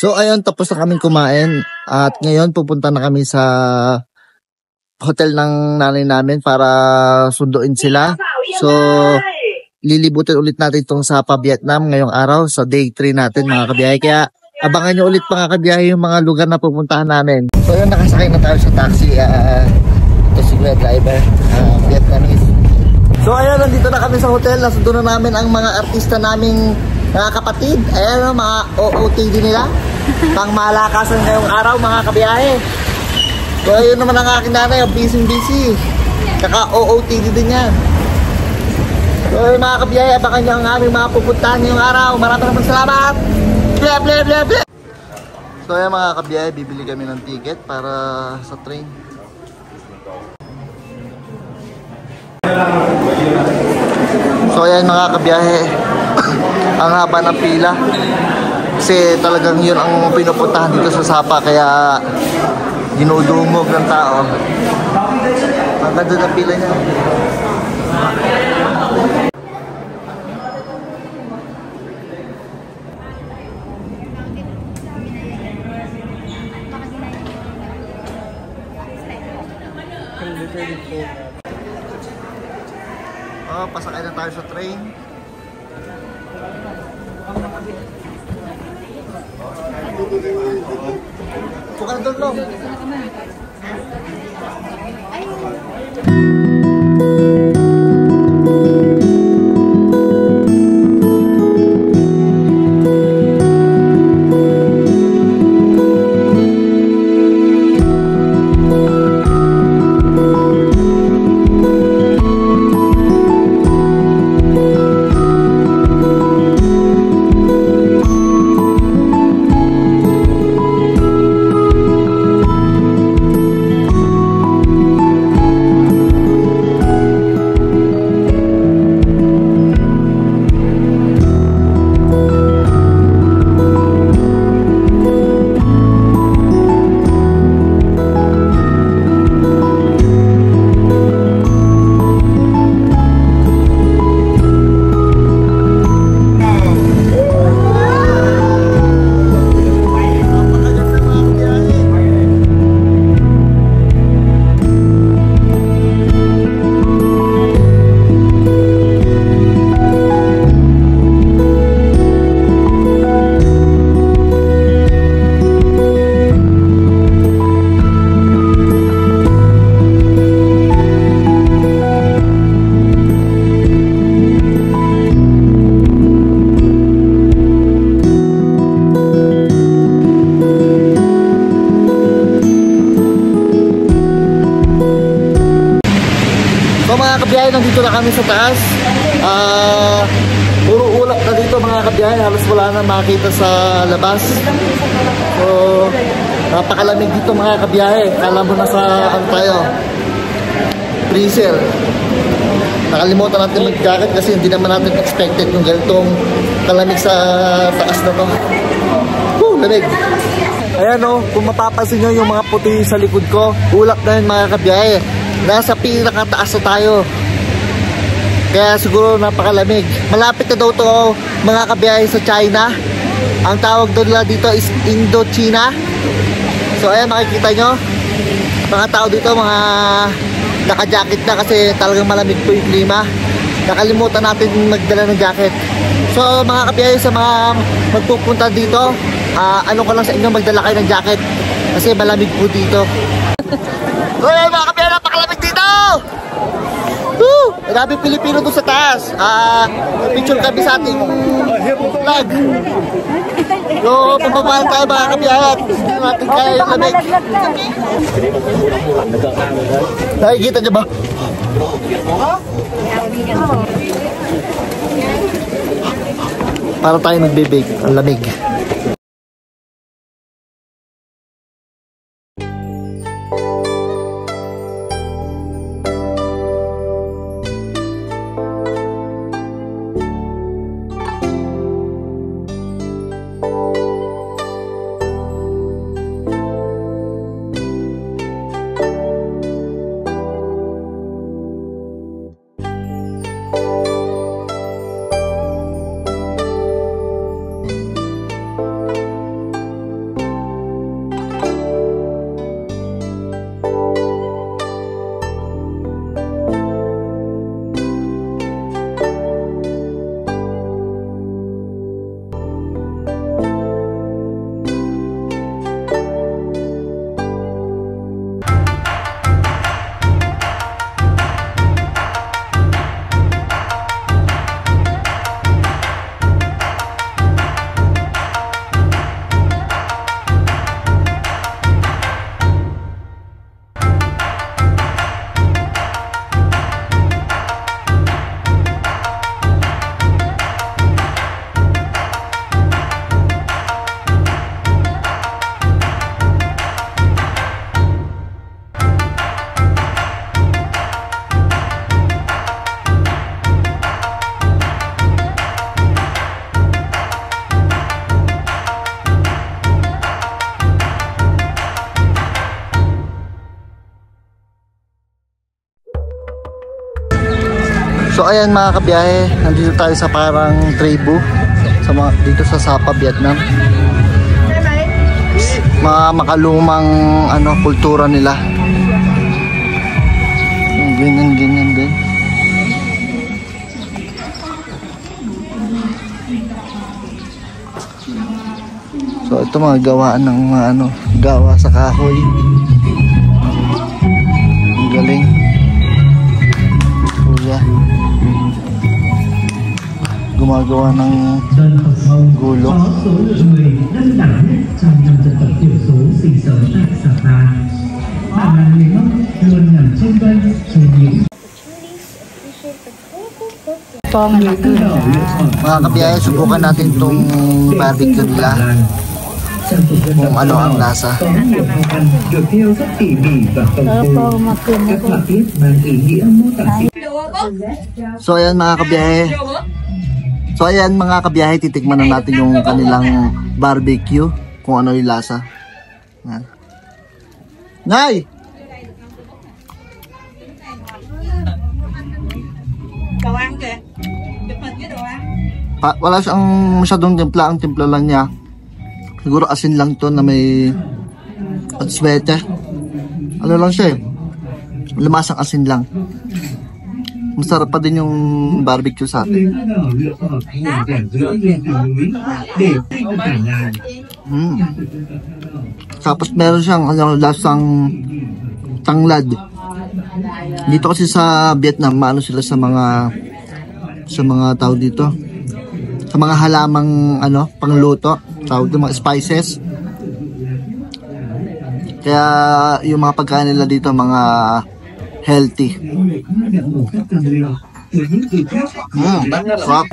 So ayun, tapos na kaming kumain at ngayon pupunta na kami sa hotel ng nanay namin para sunduin sila. So lilibutin ulit natin itong Sapa, Vietnam ngayong araw sa day 3 natin mga kabiyahe. Kaya abangan nyo ulit mga kabiyahe yung mga lugar na pupuntahan namin. So ayun, nakasakay na tayo sa taxi. Ito si Kuya driver, Vietnamese. So ayun, nandito na kami sa hotel. Nasundo na namin ang mga artista naming mga kapatid. Ayan, mga OOTD nila. Pang malakasan ngayong araw mga kabiyahe. So ayun naman ang aking nanay, busy. Kaka OOTD din yan. So ayun mga kabiyahe, abangan nyo ang aming mga pupuntahan ngayong araw. Maraming salamat. Ble ble ble ble. So ayun mga kabiyahe, bibili kami ng ticket para sa train. So ayan mga kabiyahe, ang haba ng pila kasi talagang yun ang pinupuntahan dito sa Sapa, kaya dinudumog ng tao. Ang ganda ng pila niya. Pasakay na tayo sa train. Bukan dulu. kabiyahe, nandito na kami sa taas. Puro ulap na dito mga kabiyahe, halos wala na makita sa labas. So napakalamig dito mga kabiyahe. Kala mo na sa ano tayo, freezer. Nakalimutan natin mag-jacket kasi hindi naman natin expected yung ganitong kalamig sa taas na to. Lamig. Ayan o, kung mapapansin nyo yung mga puti sa likod ko, ulap na yun mga kabiyahe. Nasa pinakataas na tayo. Kaya siguro napakalamig. Malapit na daw to mga kabiyahe sa China. Ang tawag doon nila dito is Indochina. So ayan, makikita nyo mga tao dito, mga naka-jacket na kasi talagang malamig po yung klima. Nakalimutan natin magdala ng jacket. So mga kabiyahe, sa mga magpupunta dito, ano ko lang sa inyo, magdala kayo ng jacket kasi malamig po dito. So ayan mga kabiyahe, napakalamig dito! Woo! Marami Pilipino doon sa taas. Picture kami sa ating vlog. So, pababa tayo mga kabiyahe at hindi natin kaya yung lamig. Nakikita niyo ba? Para tayo magbibig ang lamig. So ayan mga kabiyahe, nandito tayo sa parang tribu sa dito sa Sapa, Vietnam. Mga makalumang kultura nila. Ganyan din. So ito mga gawaan ng gawa sa kahoy. Ang galing. Kuya. Gumagawa ng gulong. Mga kabiyahe, subukan natin itong barbecue nila. Kung ano ang lasa. So ayan mga kabiyahe, titikman na natin yung kanilang barbecue, kung ano yung lasa. Nay! Wala siyang masyadong timpla, ang timpla lang niya. Siguro asin lang to na may at swete. Ano lang siya eh. Lumasang asin lang. Masarap pa din yung barbecue sa atin. Tapos meron siyang lasang tanglad. Dito kasi sa Vietnam, maano sila sa mga tao dito. Sa mga halamang pangluto, tawag ng mga spices. Kaya yung mga pagkain nila dito mga healthy. Sarap.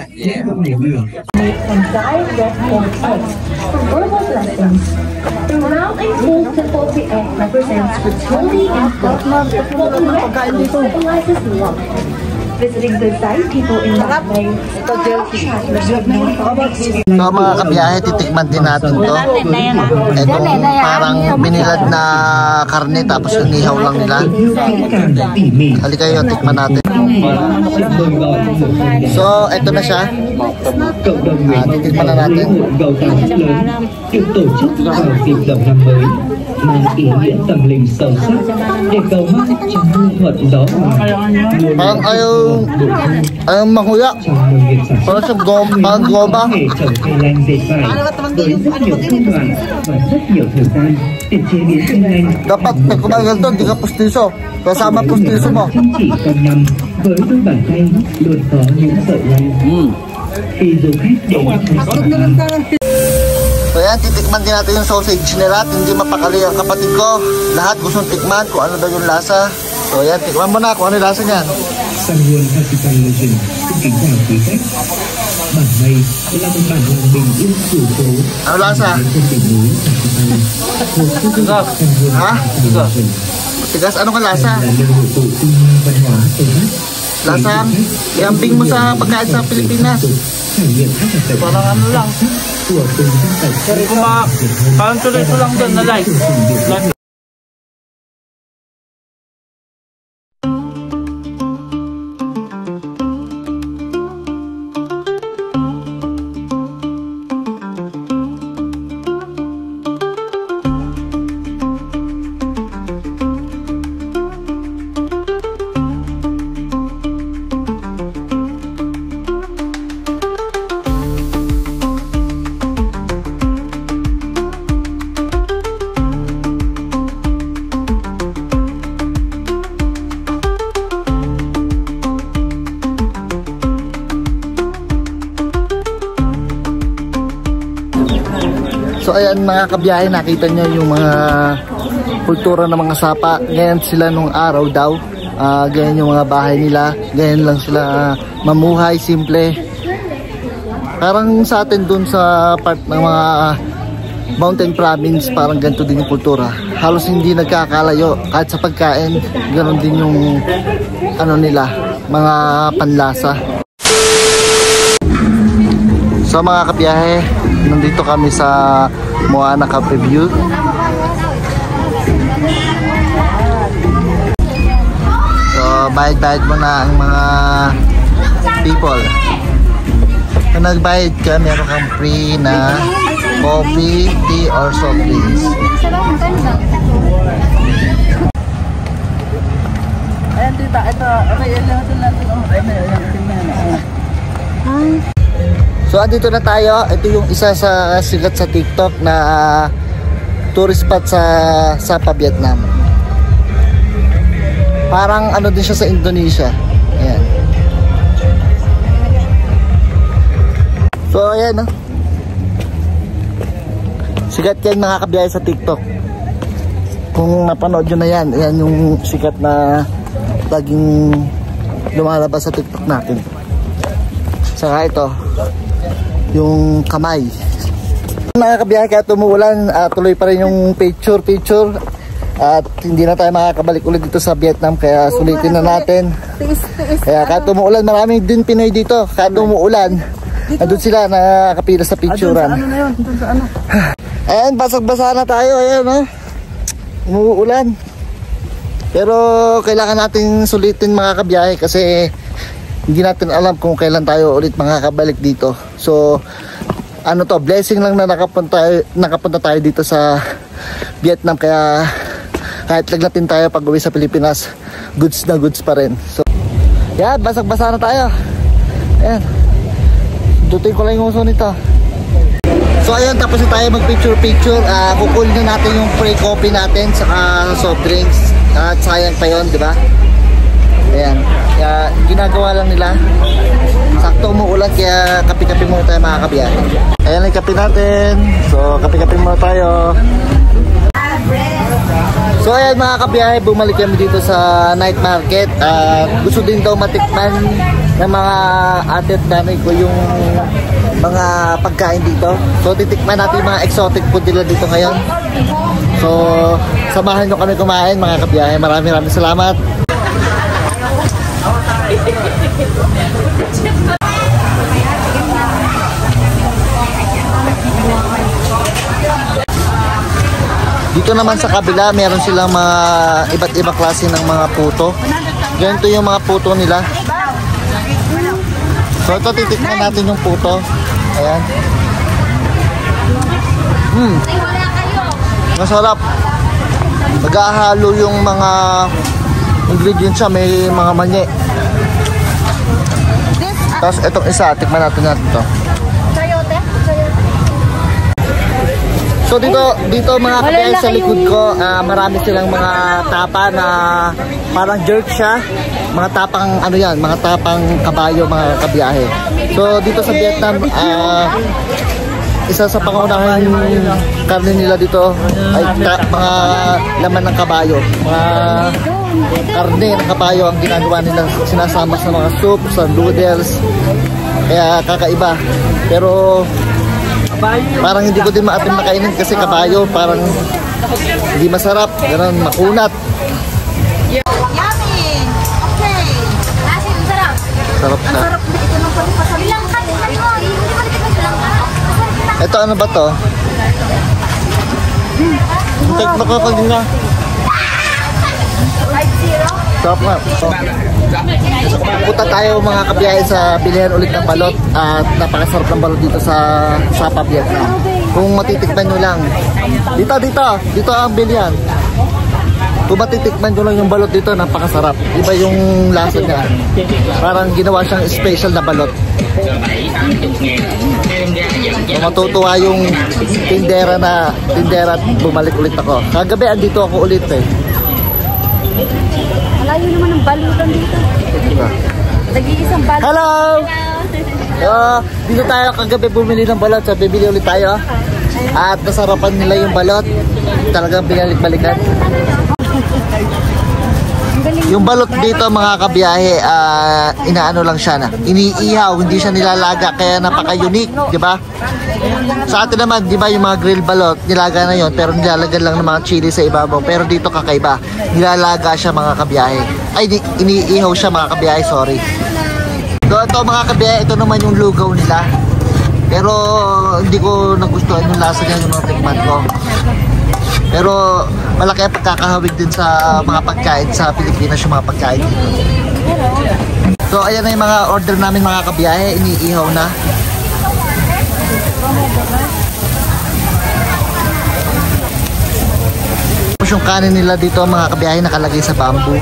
Visiting the site, people in that way. So mga kabiyahe, titikman din natin to. Itong parang binilad na karne tapos inihaw lang nila. Halika kayo, tikman natin. So ito na siya. Titikman na natin. Được tổ chức vào dịp đầu năm mới mang ý nghĩa tâm linh sâu sắc để cầu mong cho mưa thuận gió hòa. Parang ayaw makuya. Parang sa goma. Nghề trồng cây lanh dệt vải với rất nhiều công đoạn và rất nhiều thời gian để chế biến cây lanh. Dapat pag kumain ganito, hindi ka pustiso. Kasama pustiso mo. Chăm chỉ quanh năm với đôi bàn tay luôn có những sợi lanh. Khi du khách đến So So yan, titikman din natin yung sausage nila. Hindi mapakali ang kapatid ko. Lahat gustong tikman kung ano daw yung lasa. So yan, tikman mo na kung ano yung lasa niyan. Sanggol Capital Legend, kính chào quý khách. Bản này là một bản làng bình yên sửu phố. Ano lasa? Trên đỉnh núi Capital. Ha? Tigas, ano ka lasa? Là nơi hội tụ tinh văn hóa từ hát. Lasang, iambing mo sa pagkain sa Pilipinas. Trải nghiệm các hoạt động Parang ano lang. của từng dân tộc. Parang tuloy ko lang doon na like. So ayan mga kabiyahe, nakita nyo yung mga kultura ng mga Sapa. Ganyan sila nung araw daw. Ganyan yung mga bahay nila. Ganyan lang sila mamuhay, simple. Parang sa atin dun sa part ng mga mountain province, parang ganito din yung kultura. Halos hindi nagkakalayo. Kahit sa pagkain, ganoon din yung ano nila, mga panlasa. So mga kabiyahe, nandito kami sa Moana Cafe View. So bayad-bayad mo na ang mga people. Kung nagbayad ka, meron kang free na coffee, tea, or soft drinks. Ayan tita, ito, yan lang ito natin. So andito na tayo. Ito yung isa sa sikat sa TikTok na tourist spot sa Sapa, Vietnam. Parang ano din siya sa Indonesia. Ayan. So ayan, no? Sikat yan mga kabiyahe sa TikTok. Kung napanood nyo na yan, ayan yung sikat na laging lumalabas sa TikTok natin. Saka ito, yung kamay. Mga kabiyahe, kaya tumuulan, tuloy pa rin yung picture at hindi na tayo makakabalik ulit dito sa Vietnam, kaya sulitin na natin. Kaya kahit tumuulan, marami din Pinoy dito. Kahit tumuulan, andun sila nakapila sa picturean. Ayan, basag-basa na tayo. Ayan, no? Umuulan. Pero kailangan natin sulitin mga kabiyahe kasi hindi natin alam kung kailan tayo ulit makakabalik dito. So ano to, blessing lang na nakapunta tayo dito sa Vietnam, kaya kahit lagnatin tayo pag uwi sa Pilipinas, goods na goods pa rin. So yan, basag-basa na tayo. Ayan, dutuin ko lang yung uso nito. So ayan, tapos na tayo mag picture. Kukunin na natin yung free coffee natin saka soft drinks. At sayang pa yun, di ba? Ayan, kaya ginagawa lang nila. Sakto umuulan, kaya kape-kape muna tayo mga kabiyahe. Ayan yung kape natin. So kape-kape muna tayo. So ayan mga kabiyahe, bumalik kami dito sa night market. Gusto din daw matikman ng mga ate at nanay ko yung mga pagkain dito. So titikman natin yung mga exotic food nila dito ngayon. So samahan nyo kami kumain mga kabiyahe. Maraming salamat. Dito naman sa kabila, meron silang mga iba't ibang klase ng mga puto. Ganito yung mga puto nila. So ito, titikman natin yung puto. Ayan. Masarap. Nag-ahalo yung mga ingredients siya, may mga manye. Tapos itong isa, tikman natin ito. So dito mga kabiyahe sa likod ko, marami silang mga tapa na parang jerk siya. Mga tapang ano yan, mga tapang kabayo mga kabiyahe. So dito sa Vietnam, isa sa pangunahing karne nila dito ay mga laman ng kabayo. Mga karne ng kabayo ang ginagawa nila, sinasama sa mga soup, sa noodles. Kaya kakaiba. Pero parang hindi ko din maatim na kainin kasi kabayo parang hindi masarap, ganun, makunat. Yummy! Okay. Asin, sarap. Sarap ka. Sarap na ito ng pagpapasal. Bilang ka, tingnan mo. Hindi mo dito bilang ka. Ito ano ba to? Take mo ko kanina. 5-0. Sarap nga. Punta tayo mga kabiyahe sa bilihan ulit ng balot at napakasarap ng balot dito sa Sapa, Vietnam. Kung matitikman nyo lang. Dito ang bilihan. Kung matitikman nyo lang yung balot dito, napakasarap. Iba yung lasa niya. Parang ginawa siyang special na balot. Matutuwa yung tindera at bumalik ulit ako. Kagabi andito ako ulit eh. Malayo naman ang balutan dito. Diba? Nag-iisang balot. Hello! Dito tayo kagabi bumili ng balot. So bibili ulit tayo. At nasarapan nila yung balot. Talagang binalik-balikan. Yung balot dito mga kabiyahe, inaano lang siya na. Iniihaw, hindi siya nilalaga. Kaya napaka-unique, di ba? Sa atin naman, di ba yung mga grill balot, nilaga na yon pero nilalagyan lang ng mga chili sa ibabaw. Pero dito kakaiba, nilalaga siya mga kabiyahe. Ay, iniihaw siya mga kabiyahe, sorry. So ito mga kabiyahe, ito naman yung lugaw nila. Pero hindi ko nagustuhan yung lasa niya yung mga tikman ko. Pero malaki ang pagkakahawig din sa mga pagkain sa Pilipinas yung mga pagkain dito. So ayan na yung mga order namin mga kabiyahe, iniihaw na. Yung kanin nila dito mga kabiyahe nakalagay sa bamboo.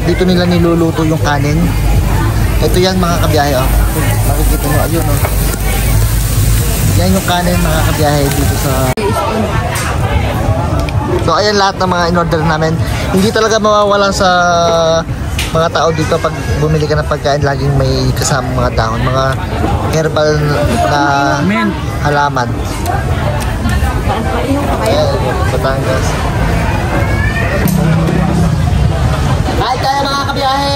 Dito nila niluluto yung kanin. Ito yan mga kabiyahe, oh. Makikita nyo, ayun, oh. Yan yung kanin mga kabiyahe dito sa... So ayan lahat ng mga in-order namin. Hindi talaga mawawala sa mga tao dito pag bumili ka ng pagkain, laging may kasama mga dahon, mga herbal na halaman. Ayan, Batangas. Hi tayo mga kabiyahe!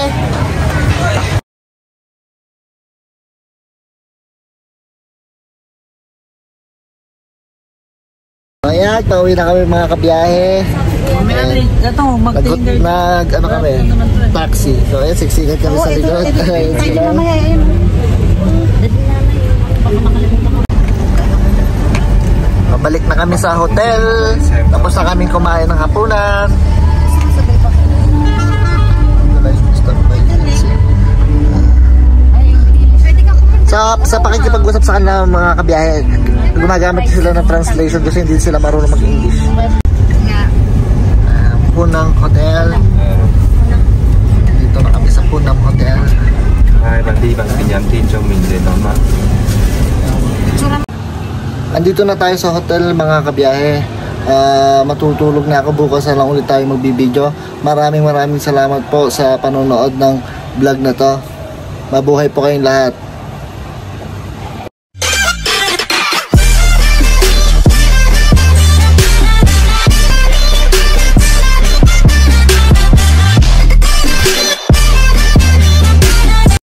Ayan, pauwi na kami mga kabiyahe. Ano kami? Taxi. So ayan, siksikan kami sa likod. Balik na kami sa hotel. Tapos na kaming kumain ng hapunan. Sa pakikipag-usap sa kanila mga kabiyahe, gumagamit sila ng translation kasi hindi sila marunong mag-English. Punang Hotel. Dito na kami sa Punang Hotel. Andito na tayo sa hotel mga kabiyahe. Matutulog na ako, bukas na lang ulit tayo magbibideo. Maraming salamat po sa panonood ng vlog na to. Mabuhay po kayong lahat.